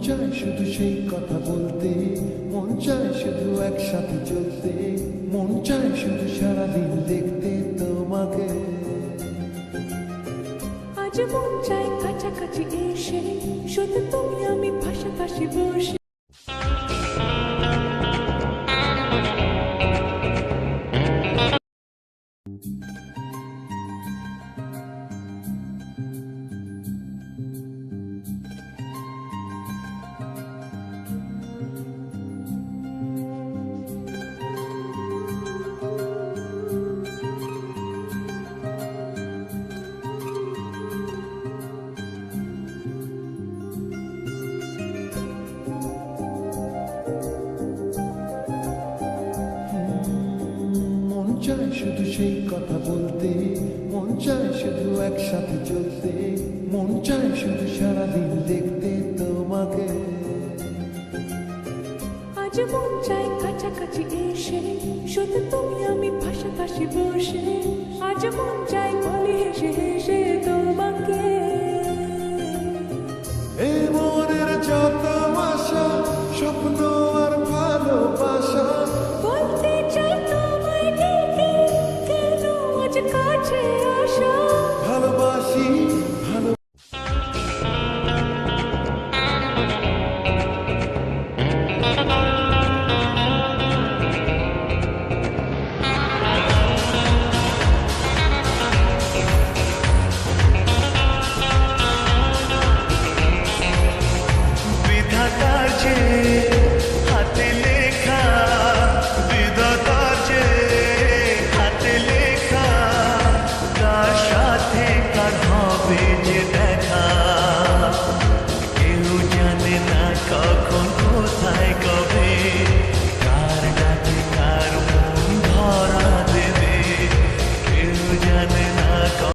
চায় শুধু সেই কথা বলতে, মন চায় শুধু একসাথে চলতে, মন চায় শুধু সারাদিন দেখতে তোমাকে। আজ মন চায় কাছাকাছি এসে, শুধু তুমি আমি পাশাপাশি বসে। চায় শুধু সেই কথা বলতে, মন চায় শুধু একসাথে চলতে, মন চায় শুধু সারাদিন দেখতে তোমাকে। আজ মন চায় কাছাকাছি এসে, শুধু তুমি আমি পাশাপাশি বসে। আজ মন চায় বলি হেসে হেসে তোমাকে। এই মনের যত আশা, স্বপ্ন আর ভালোবাসা, বলতে চাই তোমায় ডেকে, কেন আজ কাছে আসা।